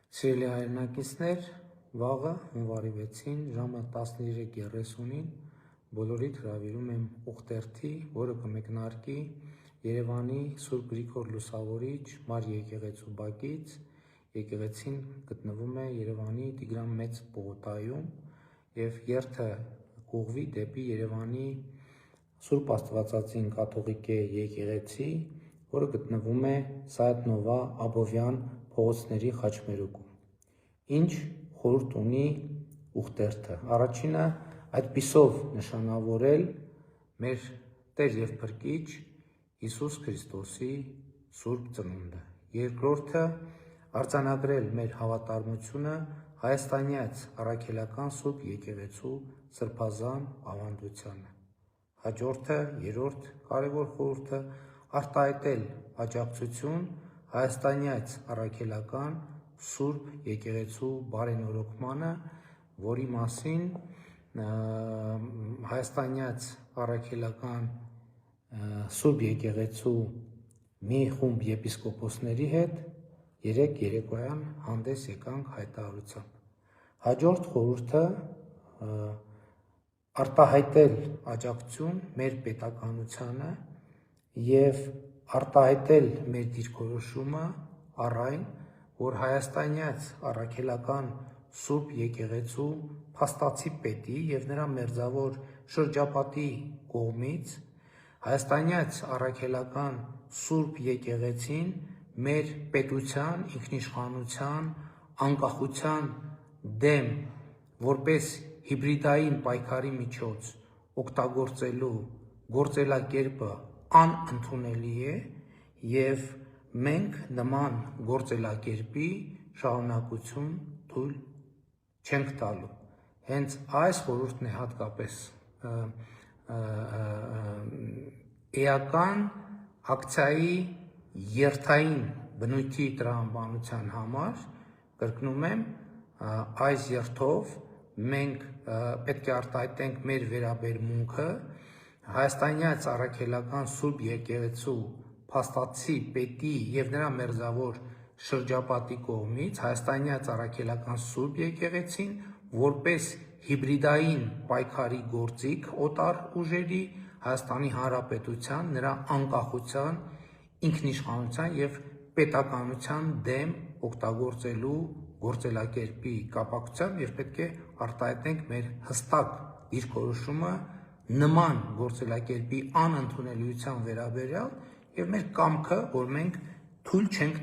Սիրելի հայրենակիցներ, վաղը հունվարի 6-ին ժամը 13:30-ին բոլորիդ հրավիրում եմ ուխտերթի, որը կմեկնարկի Երևանի Սուրբ Գրիգոր Լուսավորիչ Մար եկեղեցու բակից։ Եկեղեցին գտնվում է Երևանի Տիգրան Մեծ պողոտայում և երթը կուղղվի դեպի Երևանի Սուրբ Աստվածածին կաթողիկե եկեղեցի, որը գտնվում է Սայաթ Նովա Աբովյան փողոցների խաչմերուկում։ Ինչ խորհուրդ ունի ուխտերթը։ Առաջինը այդպիսով նշանավորել մեր Տեր և Փրկիչ Հիսուս Քրիստոսի Սուրբ Ծնունդը։ Երկրորդը արձանագրել մեր հավատարմությունը հայաստանյաց առաքելական Սուրբ Եկեղեցու սրբազան ավանդությանը։ Հաջորդը, երրորդ կարևոր խորհուրդը արտահայտել աջակցություն հայաստանյաց առաքելական Սուրբ Եկեղեցու բարենորոգմանը, որի մասին հայաստանյաց առաքելական Սուրբ Եկեղեցու մի խումբ եպիսկոպոսների հետ երեկ երեկոյան հանդես եկանք հայտարարությամբ։ Հաջորդ խորհուրդը արտահայտել աջակցություն մեր պետականությանը և արտահայտել մեր դիրքորոշումը առ այն, որ հայաստանյաց առաքելական Սուրբ Եկեղեցու փաստացի պետի և նրա մերձավոր շրջապատի կողմից հայաստանյաց առաքելական Սուրբ Եկեղեցին մեր պետության, ինքնիշխանության, անկախության դեմ որպես հիբրիդային պայքարի միջոց օգտագործելու գործելակերպը անընդունելի է և մենք նման գործելակերպի շարունակություն թույլ չենք տալու։ Հենց այս խորհուրդն է հատկապես էական ակցիայի երթային բնույթի տրամաբանության համար, կրկնում եմ, այս երթով մենք պետք է արտահայտենք մեր վերաբերմունքը հայաստանյաց առաքելական Սուրբ Եկեղեցու փաստացի պետի և նրա մերձավոր շրջապատի կողմից հայաստանյաց առաքելական Սուրբ Եկեղեցին որպես հիբրիդային պայքարի գործիք օտար ուժերի, Հայաստանի Հանրապետության, նրա անկախության, ինքնիշխանության և պետականության դեմ օգտագործելու գործելակերպի կապակցությամբ և պետք է արտահայտենք մեր հստակ դիրքորոշումը նման գործելակերպի անընդունելիության վերաբերյալ և մեր կամքը, որ մենք թույլ չենք